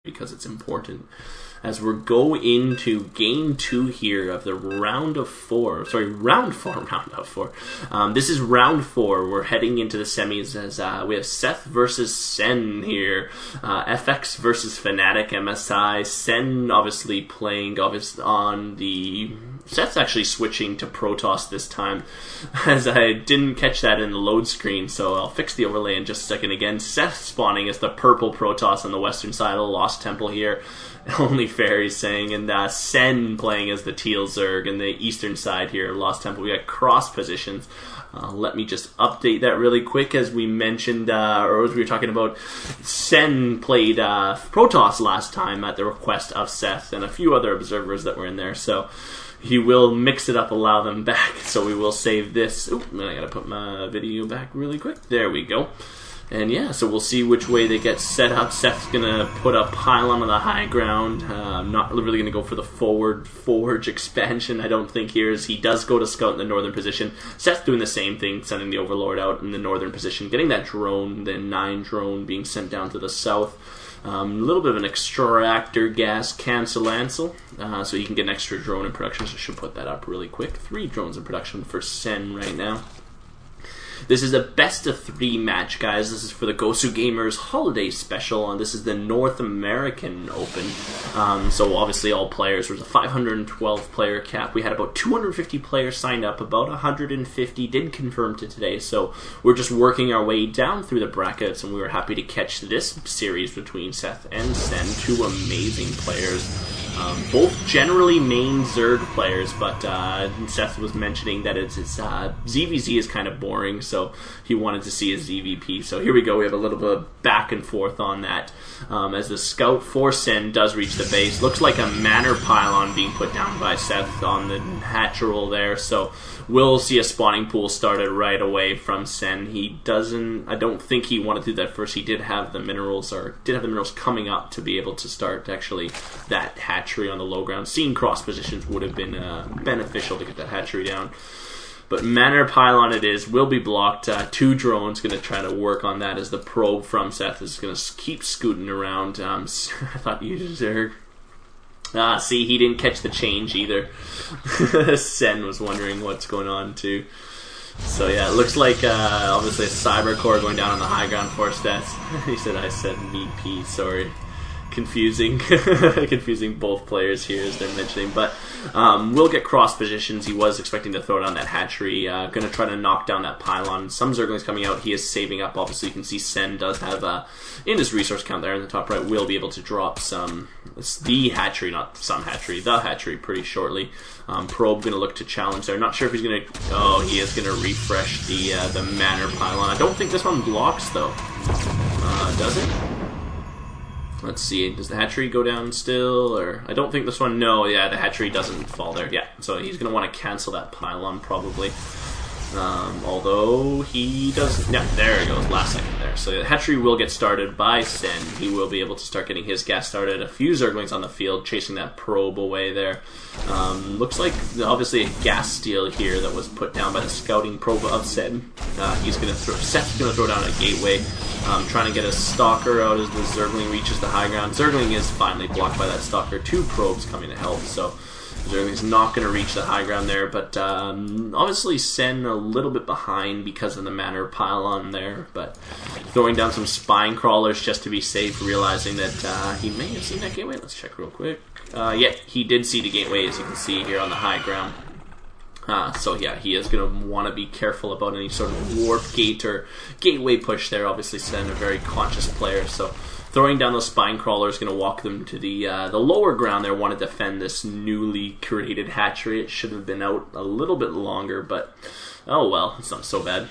because it's important as we're going into game 2 here of the round of 4. Sorry, round 4, round of 4. This is round 4. We're heading into the semis as we have Sheth versus Sen here. FX versus Fnatic MSI. Sen obviously playing on the... Sheth's actually switching to Protoss this time, as I didn't catch that in the load screen, so I'll fix the overlay in just a second. Again, Sheth spawning as the purple Protoss on the western side of the Lost Temple here. Only fair, he's saying, and Sen playing as the teal Zerg in the eastern side here, Lost Temple. We got cross positions. Let me just update that really quick. As we mentioned, or as we were talking about, Sen played Protoss last time at the request of Sheth and a few other observers that were in there, so he will mix it up, allow them back. So we will save this. Oop, I gotta put my video back really quick. There we go. And yeah, so we'll see which way they get set up. Sheth's gonna put a pylon on the high ground. Not really gonna go for the forward forge expansion, I don't think, here, as he does go to scout in the northern position. Sheth's doing the same thing, sending the Overlord out in the northern position, getting that drone, the 9 drone being sent down to the south. A little bit of an extractor gas cancel, so you can get an extra drone in production, so I should put that up really quick. 3 drones in production for Sen right now. This is a best-of-3 match, guys. This is for the Gosu Gamers Holiday Special, and this is the North American Open. So obviously all players. There's a 512 player cap. We had about 250 players signed up. About 150 did confirm to today. So we're just working our way down through the brackets, and we were happy to catch this series between Sheth and Sen. 2 amazing players. Both generally main Zerg players, but Sheth was mentioning that it's ZVZ is kind of boring, so he wanted to see a ZVP. So here we go. We have a little bit of back and forth on that. As the scout for Sen does reach the base, looks like a Manor pylon being put down by Sheth on the hatcheral there. So we'll see a spawning pool started right away from Sen. He doesn't. I don't think he wanted to do that first. He did have the minerals, coming up to be able to start actually that hatchery on the low ground. Seeing cross positions would have been beneficial to get that hatchery down. But Manor pylon it is, will be blocked. 2 drones going to try to work on that as the probe from Sheth is going to keep scooting around. I thought you deserved. See, he didn't catch the change either. Sen was wondering what's going on too. So yeah, it looks like obviously a cyber core going down on the high ground for Sheth. He said I said VP, sorry. Confusing confusing both players here as they're mentioning, but we'll get cross positions. He was expecting to throw down that hatchery, gonna try to knock down that pylon. Some Zerglings coming out. He is saving up. Obviously you can see Sen does have in his resource count there in the top right, will be able to drop the hatchery pretty shortly. Probe gonna look to challenge there. Not sure if he's gonna, he is gonna refresh the Manor pylon. I don't think this one blocks though. Does it? Let's see, does the hatchery go down still, or I don't think this one, no, yeah, the hatchery doesn't fall there, yeah, so he's going to want to cancel that pylon probably, although he does, yeah, there it goes, last second there, so the hatchery will get started by Sen. He will be able to start getting his gas started. A few Zerglings on the field chasing that probe away there. Looks like obviously a gas steal here that was put down by the scouting probe of Sen. Sheth's going to throw down a gateway. Trying to get a stalker out as the Zergling reaches the high ground. Zergling is finally blocked by that stalker. 2 probes coming to help, so Zergling's not going to reach the high ground there, but obviously Sen a little bit behind because of the Manor pylon there, but throwing down some spine crawlers just to be safe, realizing that he may have seen that gateway. Let's check real quick. Yeah, he did see the gateway, as you can see here on the high ground. So yeah, he is going to want to be careful about any sort of warp gate or gateway push there. Obviously Sen, a very conscious player, so throwing down those spine crawlers is going to walk them to the lower ground there. Want to defend this newly created hatchery. It should have been out a little bit longer, but oh well, it's not so bad.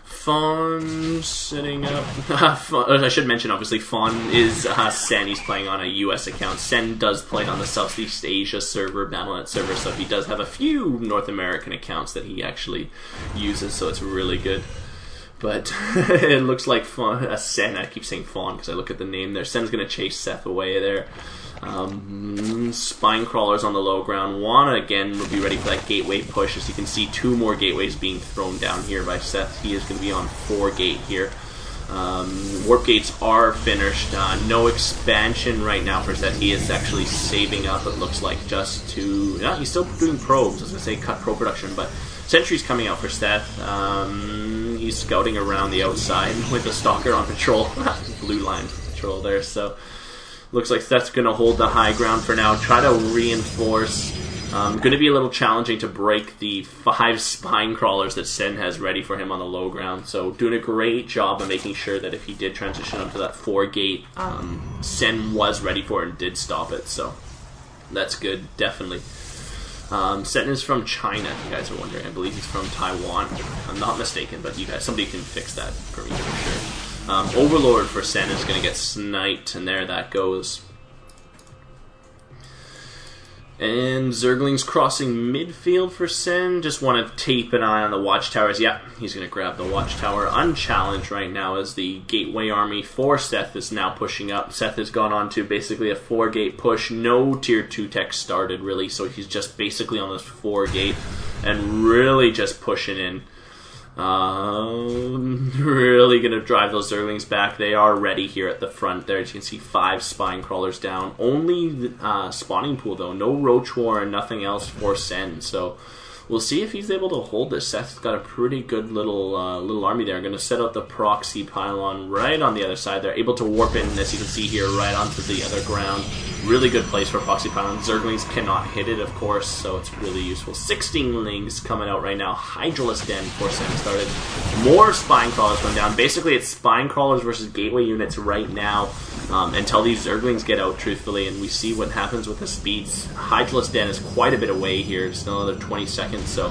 Fawn setting up. I should mention, obviously, Fawn is Sen. He's playing on a US account. Sen does play on the Southeast Asia server, Battle.net server, so he does have a few North American accounts that he actually uses, so it's really good. But it looks like Sen, I keep saying Fawn because I look at the name there. Sen's going to chase Sheth away there. Spine crawlers on the low ground. Wanna again will be ready for that gateway push. As you can see, 2 more gateways being thrown down here by Sheth. He is going to be on 4 gate here. Warp gates are finished. No expansion right now for Seth. He is actually saving up, it looks like, just to... Yeah, he's still doing probes. I was going to say cut probe production, but Sentry's coming out for Seth. He's scouting around the outside with the Stalker on patrol. Blue line patrol there, so... Looks like Seth's going to hold the high ground for now. Try to reinforce... going to be a little challenging to break the 5 spine crawlers that Sen has ready for him on the low ground. So doing a great job of making sure that if he did transition onto that 4 gate, Sen was ready for it and did stop it. So that's good, definitely. Sen is from China, if you guys are wondering. I believe he's from Taiwan. I'm not mistaken, but you guys, somebody can fix that for me for sure. Overlord for Sen is going to get sniped, and there that goes. And Zergling's crossing midfield for Sen. Just want to tape an eye on the watchtowers. Yeah, he's going to grab the watchtower. Unchallenged right now as the Gateway Army for Sheth is now pushing up. Sheth has gone on to basically a 4-gate push. No Tier 2 tech started, really, so he's just basically on this 4-gate and really just pushing in. Really going to drive those Zerglings back. They are ready here at the front there. As you can see, 5 spine crawlers down. Only spawning pool, though. No Roach War and nothing else for Sen. So we'll see if he's able to hold this. Seth's got a pretty good little army there. Going to set out the proxy pylon right on the other side. They're able to warp in, as you can see here, right onto the other ground. Really good place for proxy pylon. Zerglings cannot hit it, of course, so it's really useful. 16lings coming out right now. Hydralisk Den for Sen started. More spine crawlers going down. Basically, it's spine crawlers versus gateway units right now until these Zerglings get out, truthfully, and we see what happens with the speeds. Hydralisk Den is quite a bit away here. Still another 20 seconds, so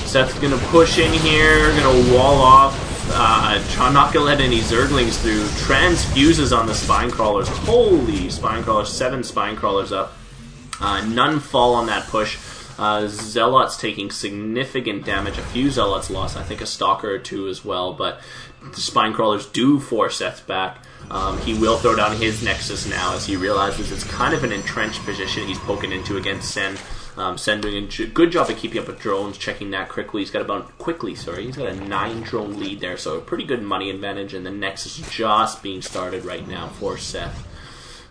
Seth's going to push in here, going to wall off. Not going to let any Zerglings through. Transfuses on the spine crawlers. Holy spine crawlers. 7 spine crawlers up. None fall on that push. Zealots taking significant damage. A few Zealots lost. I think a Stalker or 2 as well. But the spine crawlers do force Seth back. He will throw down his Nexus now as he realizes it's kind of an entrenched position he's poking into against Sen. Sen doing a good job of keeping up with drones, checking that quickly. He's got a 9 drone lead there, so a pretty good money advantage, and the Nexus just being started right now for Sheth.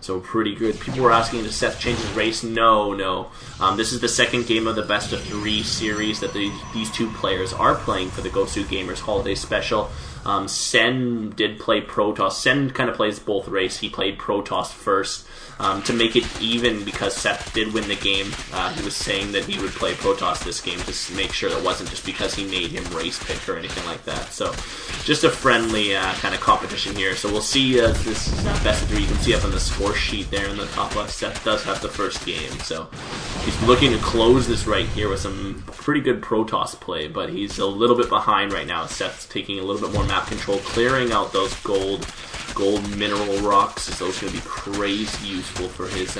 So pretty good. People were asking, does Sheth change his race? No. This is the second game of the best of 3 series that these 2 players are playing for the Gosu Gamers Holiday Special. Sen did play Protoss. Sen kind of plays both race. He played Protoss first. To make it even, because Sheth did win the game, he was saying that he would play Protoss this game to make sure it wasn't just because he made him race pick or anything like that. So just a friendly kind of competition here. So we'll see this best of 3. You can see up on the score sheet there in the top left, Sheth does have the first game. So he's looking to close this right here with some pretty good Protoss play, but he's a little bit behind right now. Sheth's taking a little bit more map control, clearing out those gold mineral rocks. So those going to be crazy useful for his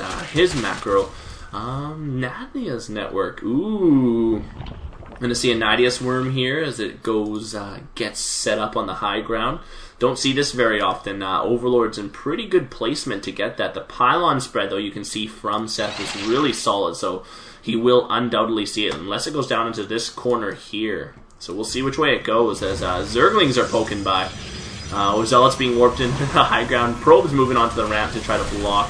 macro. Nadia's network. Ooh. I'm going to see a Nadia's worm here as it goes, gets set up on the high ground. Don't see this very often. Overlord's in pretty good placement to get that. The pylon spread, though, you can see from Sheth is really solid, so he will undoubtedly see it, unless it goes down into this corner here. So we'll see which way it goes as Zerglings are poking by. Zealots being warped into the high ground. Probes moving onto the ramp to try to block.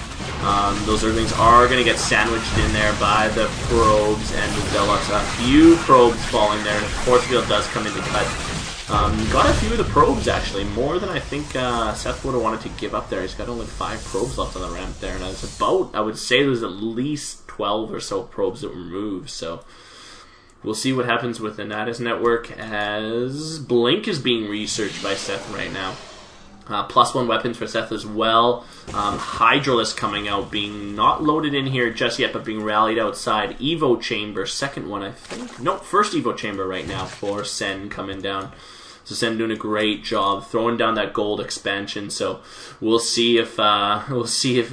Those Zerglings are going to get sandwiched in there by the probes and the Zealots. A few probes falling there, and Force Field does come in to cut. Got a few of the probes, actually. More than I think Sheth would have wanted to give up there. He's got only 5 probes left on the ramp there, and it's about, I would say there's at least 12 or so probes that were moved, so we'll see what happens with the Nadia's network as Blink is being researched by Sheth right now. +1 weapons for Sheth as well. Hydralisk coming out, being not loaded in here just yet, but being rallied outside. Evo Chamber, second one I think. Nope, first Evo Chamber right now for Sen coming down. So Sen doing a great job throwing down that gold expansion. So we'll see if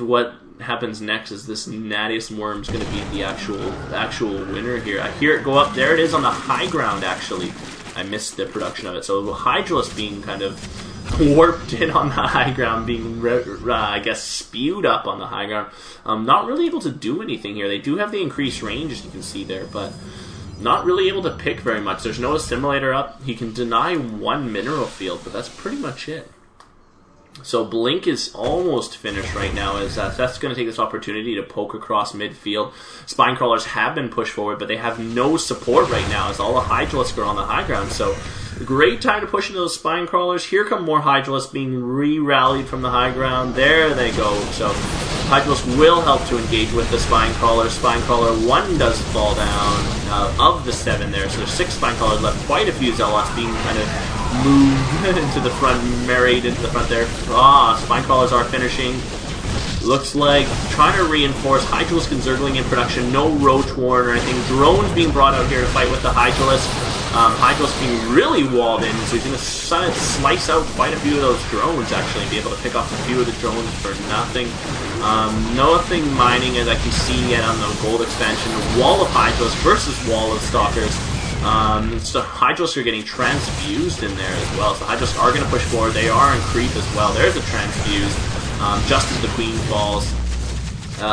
what happens next is this Nadia's Worm's going to be the actual winner here. I hear it go up. There it is on the high ground, actually. I missed the production of it. So Hydralisk being kind of warped in on the high ground, being, I guess, spewed up on the high ground. Not really able to do anything here. They do have the increased range, as you can see there, but not really able to pick very much. There's no assimilator up. He can deny one mineral field, but that's pretty much it. So Blink is almost finished right now as Seth's going to take this opportunity to poke across midfield. Spine Crawlers have been pushed forward, but they have no support right now as all the Hydralisks are on the high ground. So great time to push into those Spine Crawlers. Here come more Hydralisks being re-rallied from the high ground. There they go. So Hydralisk will help to engage with the Spine Crawler. Spine Crawler 1 does fall down of the 7 there. So there's 6 Spine Crawlers left. Quite a few Zealots being kind of moved into the front, married into the front there. Spine Crawlers are finishing. Looks like trying to reinforce. Hydralisk and Zergling in production. No Roach Warren or anything. Drones being brought out here to fight with the Hydralisk. Hydralisk being really walled in, so he's going to slice out quite a few of those drones, actually, and be able to pick off a few of the drones for nothing. Nothing mining, as I can see yet on the gold expansion. Wall of Hydralisk versus wall of Stalkers. So Hydralisks are getting transfused in there as well. So Hydralisks are going to push forward. They are in creep as well. There's a transfuse just as the queen falls.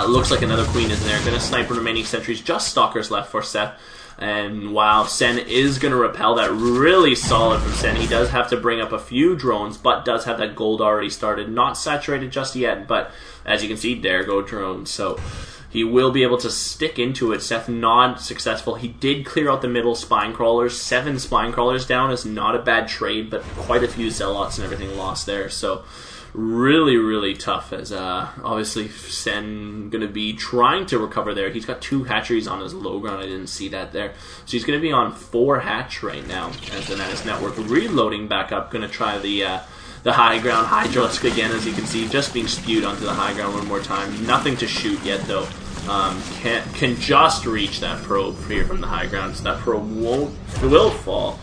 Looks like another queen is in there. Going to snipe remaining sentries. Just Stalkers left for Seth. And wow, Sen is going to repel that. Really solid from Sen. He does have to bring up a few drones, but does have that gold already started. Not saturated just yet, but as you can see, there go drones. So he will be able to stick into it. Seth not successful. He did clear out the middle Spine Crawlers. 7 Spine Crawlers down is not a bad trade, but quite a few Zealots and everything lost there. So really, really tough as obviously Sen going to be trying to recover there. He's got 2 hatcheries on his low ground. I didn't see that there. So he's going to be on 4 hatch right now as the Natus Network reloading back up. Going to try the high ground Hydralisk again, as you can see, just being spewed onto the high ground one more time. Nothing to shoot yet though. Can just reach that probe here from the high ground, so that probe will fall.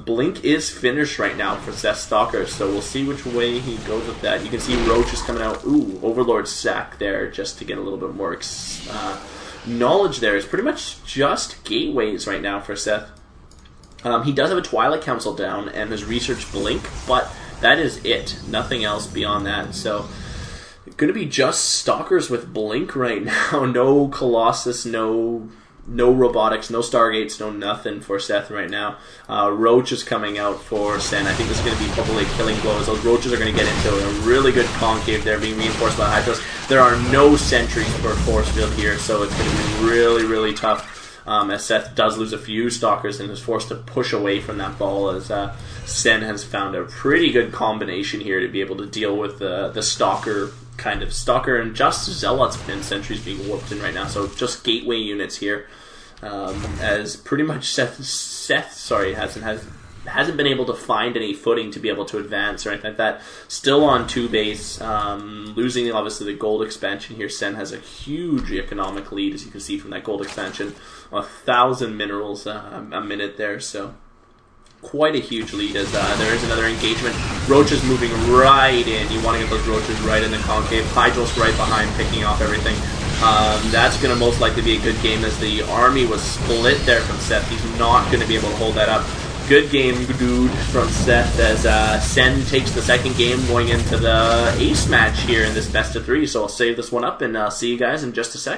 Blink is finished right now for Seth Stalker, so we'll see which way he goes with that. You can see Roach is coming out. Ooh, Overlord sack there just to get a little bit more knowledge there. It's pretty much just gateways right now for Seth. He does have a Twilight Council down and has researched Blink, but that is it. Nothing else beyond that. So going to be just Stalkers with Blink right now. No Colossus, no robotics, no Stargates, no nothing for Seth right now. Roach is coming out for Sen. I think this is going to be probably a killing blow, as those Roaches are going to get into a really good concave there, being reinforced by Hydros. There are no sentries for force field here, so it's going to be really, really tough. As Seth does lose a few Stalkers and is forced to push away from that ball, as Sen has found a pretty good combination here to be able to deal with the Stalker and just Zealots and sentries being warped in right now. So just gateway units here, as pretty much Seth hasn't been able to find any footing to be able to advance or anything like that. Still on 2 base, losing obviously the gold expansion here. Sen has a huge economic lead, as you can see from that gold expansion, 1,000 minerals a minute there. So quite a huge lead as there is another engagement. Roach is moving right in. You want to get those Roaches right in the concave. Hydralisk right behind, picking off everything. That's going to most likely be a good game, as the army was split there from Seth. He's not going to be able to hold that up. Good game, dude, from Seth, as Sen takes the second game going into the ace match here in this best of 3. So I'll save this one up and see you guys in just a sec.